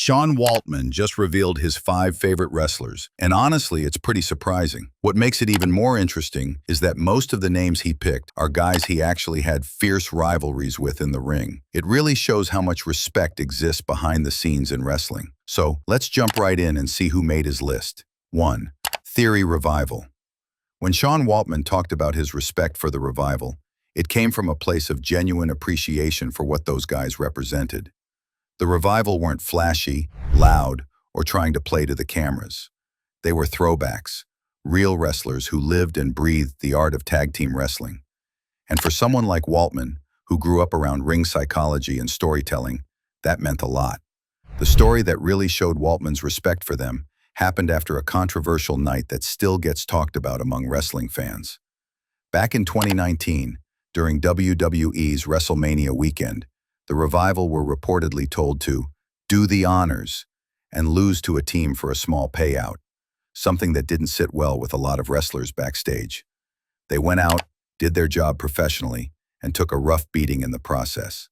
Sean Waltman just revealed his 5 favorite wrestlers, and honestly, it's pretty surprising. What makes it even more interesting is that most of the names he picked are guys he actually had fierce rivalries with in the ring. It really shows how much respect exists behind the scenes in wrestling. So, let's jump right in and see who made his list. 1. Theory Revival. When Sean Waltman talked about his respect for the Revival, it came from a place of genuine appreciation for what those guys represented. The Revival weren't flashy, loud, or trying to play to the cameras. They were throwbacks, real wrestlers who lived and breathed the art of tag team wrestling. And for someone like Waltman, who grew up around ring psychology and storytelling, that meant a lot. The story that really showed Waltman's respect for them happened after a controversial night that still gets talked about among wrestling fans. Back in 2019, during WWE's WrestleMania weekend, the Revival were reportedly told to do the honors and lose to a team for a small payout, something that didn't sit well with a lot of wrestlers backstage. They went out, did their job professionally, and took a rough beating in the process.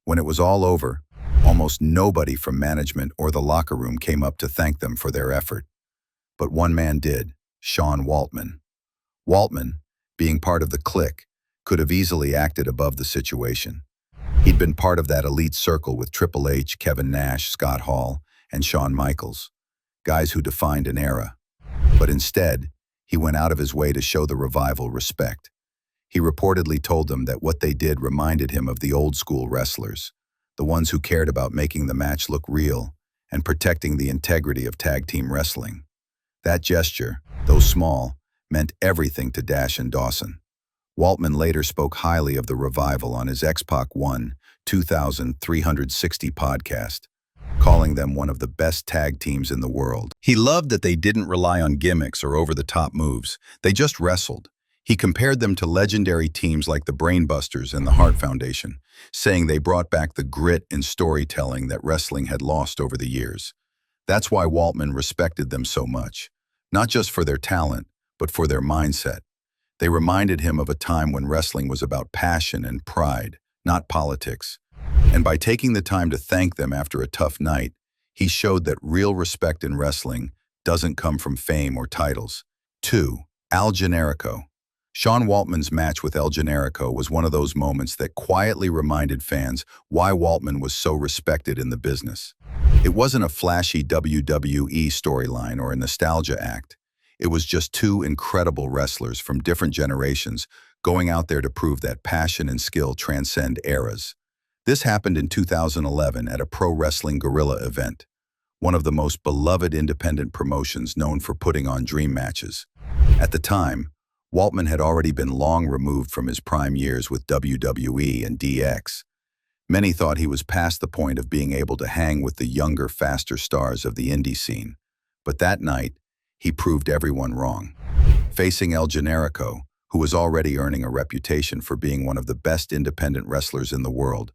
When it was all over, almost nobody from management or the locker room came up to thank them for their effort. But one man did, Sean Waltman. Waltman, being part of the clique, could have easily acted above the situation. He'd been part of that elite circle with Triple H, Kevin Nash, Scott Hall, and Shawn Michaels, guys who defined an era. But instead, he went out of his way to show the Revival respect. He reportedly told them that what they did reminded him of the old-school wrestlers, the ones who cared about making the match look real and protecting the integrity of tag team wrestling. That gesture, though small, meant everything to Dash and Dawson. Waltman later spoke highly of the Revival on his X-Pac 1 2360 podcast, calling them one of the best tag teams in the world. He loved that they didn't rely on gimmicks or over-the-top moves. They just wrestled. He compared them to legendary teams like the Brainbusters and the Hart Foundation, saying they brought back the grit and storytelling that wrestling had lost over the years. That's why Waltman respected them so much, not just for their talent, but for their mindset. They reminded him of a time when wrestling was about passion and pride, not politics. And by taking the time to thank them after a tough night, he showed that real respect in wrestling doesn't come from fame or titles. 2. El Generico. Sean Waltman's match with El Generico was one of those moments that quietly reminded fans why Waltman was so respected in the business. It wasn't a flashy WWE storyline or a nostalgia act. It was just two incredible wrestlers from different generations going out there to prove that passion and skill transcend eras. This happened in 2011 at a pro wrestling guerrilla event, one of the most beloved independent promotions known for putting on dream matches. At the time, Waltman had already been long removed from his prime years with WWE and DX. Many thought he was past the point of being able to hang with the younger, faster stars of the indie scene. But that night, he proved everyone wrong. Facing El Generico, who was already earning a reputation for being one of the best independent wrestlers in the world,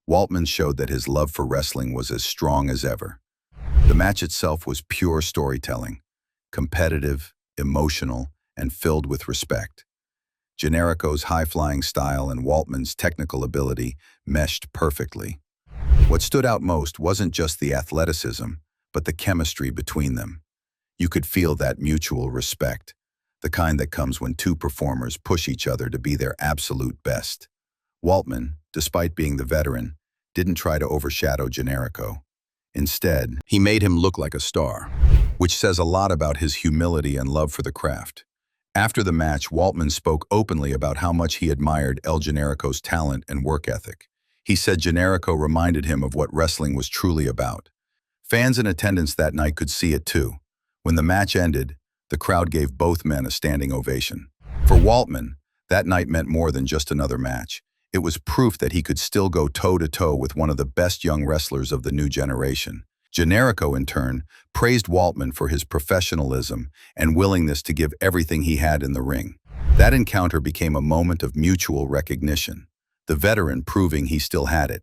Waltman showed that his love for wrestling was as strong as ever. The match itself was pure storytelling, competitive, emotional, and filled with respect. Generico's high-flying style and Waltman's technical ability meshed perfectly. What stood out most wasn't just the athleticism, but the chemistry between them. You could feel that mutual respect, the kind that comes when two performers push each other to be their absolute best. Waltman, despite being the veteran, didn't try to overshadow Generico. Instead, he made him look like a star, which says a lot about his humility and love for the craft. After the match, Waltman spoke openly about how much he admired El Generico's talent and work ethic. He said Generico reminded him of what wrestling was truly about. Fans in attendance that night could see it too. When the match ended, the crowd gave both men a standing ovation. For Waltman, that night meant more than just another match. It was proof that he could still go toe-to-toe with one of the best young wrestlers of the new generation. Generico, in turn, praised Waltman for his professionalism and willingness to give everything he had in the ring. That encounter became a moment of mutual recognition, the veteran proving he still had it,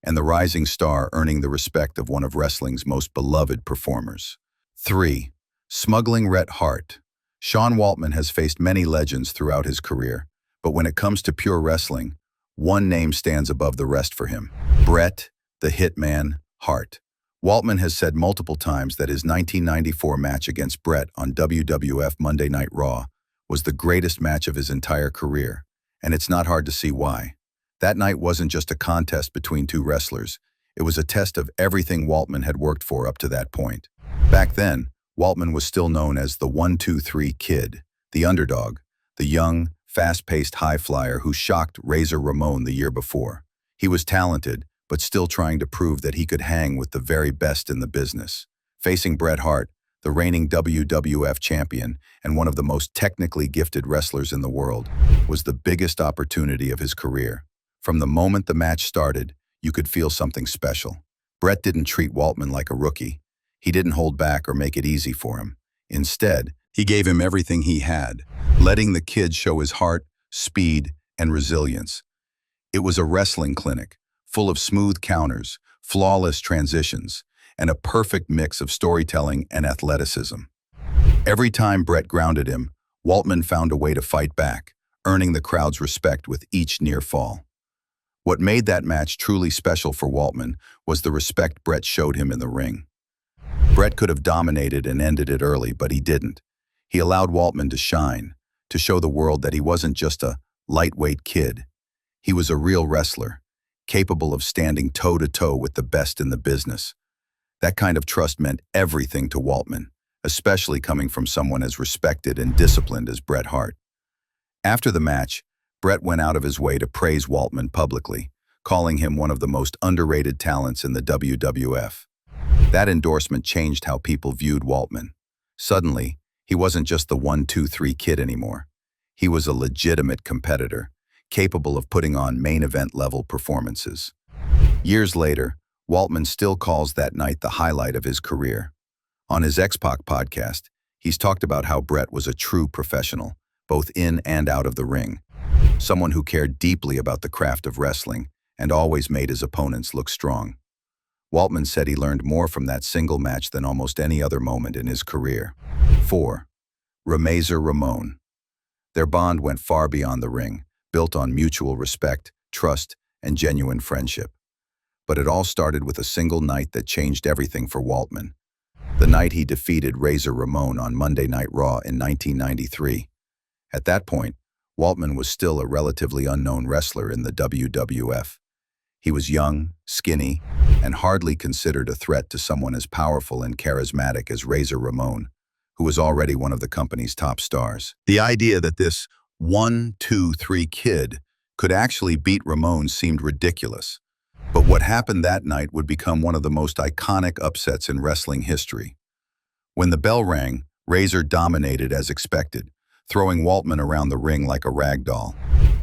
and the rising star earning the respect of one of wrestling's most beloved performers. 3. Smuggling Bret Hart. Sean Waltman has faced many legends throughout his career, but when it comes to pure wrestling, one name stands above the rest for him: Bret the Hitman Hart. Waltman has said multiple times that his 1994 match against Bret on WWF Monday Night Raw was the greatest match of his entire career, and it's not hard to see why. That night wasn't just a contest between two wrestlers, it was a test of everything Waltman had worked for up to that point. Back then, Waltman was still known as the 1-2-3 Kid, the underdog, the young, fast-paced high flyer who shocked Razor Ramon the year before. He was talented, but still trying to prove that he could hang with the very best in the business. Facing Bret Hart, the reigning WWF champion and one of the most technically gifted wrestlers in the world, was the biggest opportunity of his career. From the moment the match started, you could feel something special. Bret didn't treat Waltman like a rookie. He didn't hold back or make it easy for him. Instead, he gave him everything he had, letting the kid show his heart, speed, and resilience. It was a wrestling clinic, full of smooth counters, flawless transitions, and a perfect mix of storytelling and athleticism. Every time Bret grounded him, Waltman found a way to fight back, earning the crowd's respect with each near fall. What made that match truly special for Waltman was the respect Bret showed him in the ring. Bret could have dominated and ended it early, but he didn't. He allowed Waltman to shine, to show the world that he wasn't just a lightweight kid. He was a real wrestler, capable of standing toe-to-toe with the best in the business. That kind of trust meant everything to Waltman, especially coming from someone as respected and disciplined as Bret Hart. After the match, Bret went out of his way to praise Waltman publicly, calling him one of the most underrated talents in the WWF. That endorsement changed how people viewed Waltman. Suddenly, he wasn't just the 1-2-3 Kid anymore. He was a legitimate competitor, capable of putting on main event level performances. Years later, Waltman still calls that night the highlight of his career. On his X-Pac podcast, he's talked about how Bret was a true professional, both in and out of the ring. Someone who cared deeply about the craft of wrestling and always made his opponents look strong. Waltman said he learned more from that single match than almost any other moment in his career. 4. Razor Ramon. Their bond went far beyond the ring, built on mutual respect, trust, and genuine friendship. But it all started with a single night that changed everything for Waltman. The night he defeated Razor Ramon on Monday Night Raw in 1993. At that point, Waltman was still a relatively unknown wrestler in the WWF. He was young, skinny, and hardly considered a threat to someone as powerful and charismatic as Razor Ramon, who was already one of the company's top stars. The idea that this 1-2-3 Kid could actually beat Ramon seemed ridiculous. But what happened that night would become one of the most iconic upsets in wrestling history. When the bell rang, Razor dominated as expected, throwing Waltman around the ring like a rag doll.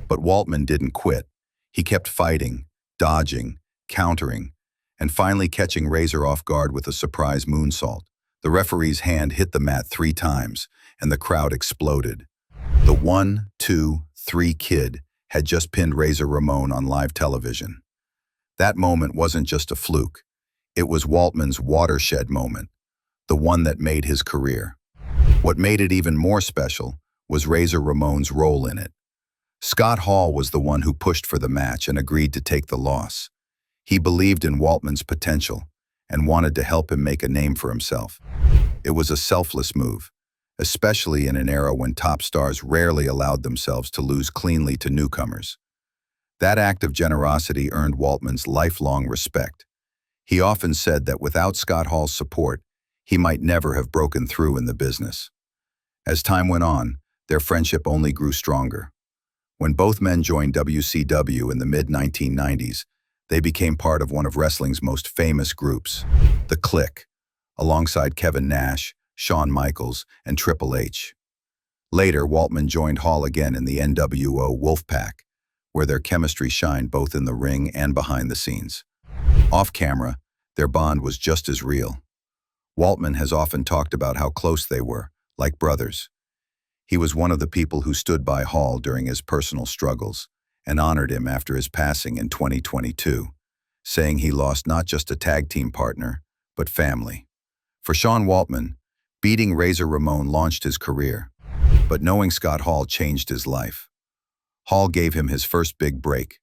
But Waltman didn't quit. He kept fighting, dodging, countering, and finally catching Razor off guard with a surprise moonsault. The referee's hand hit the mat 3 times, and the crowd exploded. The 1-2-3 Kid had just pinned Razor Ramon on live television. That moment wasn't just a fluke. It was Waltman's watershed moment, the one that made his career. What made it even more special was Razor Ramon's role in it. Scott Hall was the one who pushed for the match and agreed to take the loss. He believed in Waltman's potential and wanted to help him make a name for himself. It was a selfless move, especially in an era when top stars rarely allowed themselves to lose cleanly to newcomers. That act of generosity earned Waltman's lifelong respect. He often said that without Scott Hall's support, he might never have broken through in the business. As time went on, their friendship only grew stronger. When both men joined WCW in the mid-1990s, they became part of one of wrestling's most famous groups, The Clique, alongside Kevin Nash, Shawn Michaels, and Triple H. Later, Waltman joined Hall again in the NWO Wolfpack, where their chemistry shined both in the ring and behind the scenes. Off camera, their bond was just as real. Waltman has often talked about how close they were, like brothers. He was one of the people who stood by Hall during his personal struggles and honored him after his passing in 2022, saying he lost not just a tag team partner, but family. For Sean Waltman, beating Razor Ramon launched his career, but knowing Scott Hall changed his life. Hall gave him his first big break,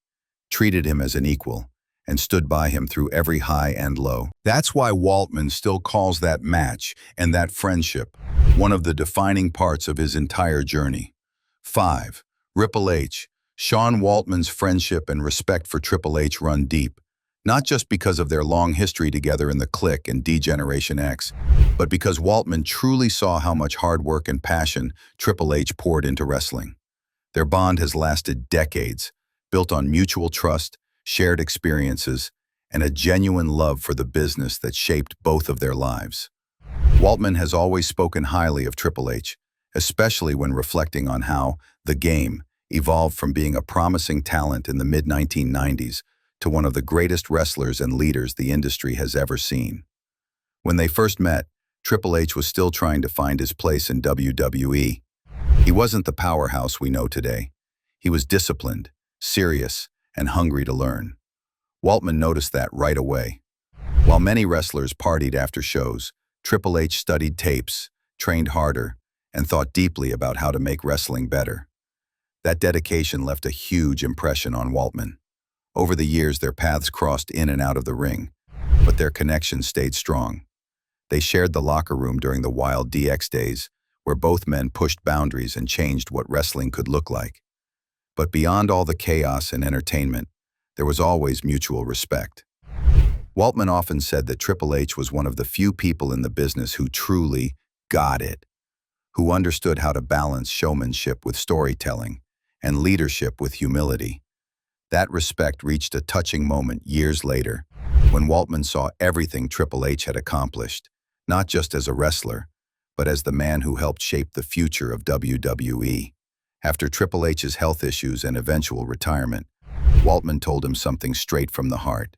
treated him as an equal, and stood by him through every high and low. That's why Waltman still calls that match and that friendship one of the defining parts of his entire journey. 5. Ripple H. Sean Waltman's friendship and respect for Triple H run deep, not just because of their long history together in the Clique and D-Generation X, but because Waltman truly saw how much hard work and passion Triple H poured into wrestling. Their bond has lasted decades, built on mutual trust, shared experiences, and a genuine love for the business that shaped both of their lives. Waltman has always spoken highly of Triple H, especially when reflecting on how The Game evolved from being a promising talent in the mid-1990s to one of the greatest wrestlers and leaders the industry has ever seen. When they first met, Triple H was still trying to find his place in WWE. He wasn't the powerhouse we know today. He was disciplined, serious, and hungry to learn. Waltman noticed that right away. While many wrestlers partied after shows, Triple H studied tapes, trained harder, and thought deeply about how to make wrestling better. That dedication left a huge impression on Waltman. Over the years, their paths crossed in and out of the ring, but their connection stayed strong. They shared the locker room during the Wild DX days, where both men pushed boundaries and changed what wrestling could look like. But beyond all the chaos and entertainment, there was always mutual respect. Waltman often said that Triple H was one of the few people in the business who truly got it, who understood how to balance showmanship with storytelling and leadership with humility. That respect reached a touching moment years later, when Waltman saw everything Triple H had accomplished, not just as a wrestler, but as the man who helped shape the future of WWE. After Triple H's health issues and eventual retirement, Waltman told him something straight from the heart.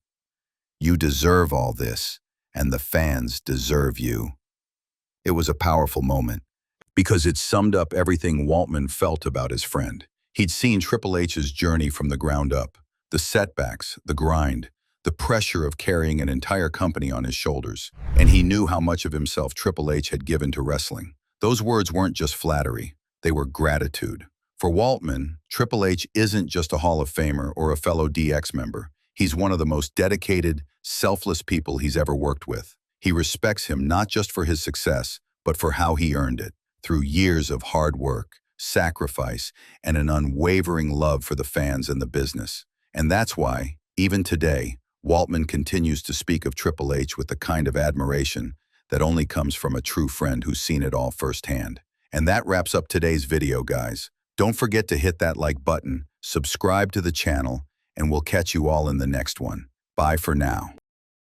"You deserve all this, and the fans deserve you." It was a powerful moment, because it summed up everything Waltman felt about his friend. He'd seen Triple H's journey from the ground up, the setbacks, the grind, the pressure of carrying an entire company on his shoulders, and he knew how much of himself Triple H had given to wrestling. Those words weren't just flattery, they were gratitude. For Waltman, Triple H isn't just a Hall of Famer or a fellow DX member. He's one of the most dedicated, selfless people he's ever worked with. He respects him not just for his success, but for how he earned it, through years of hard work, sacrifice, and an unwavering love for the fans and the business. And that's why, even today, Waltman continues to speak of Triple H with the kind of admiration that only comes from a true friend who's seen it all firsthand. And that wraps up today's video, guys. Don't forget to hit that like button, subscribe to the channel, and we'll catch you all in the next one. Bye for now.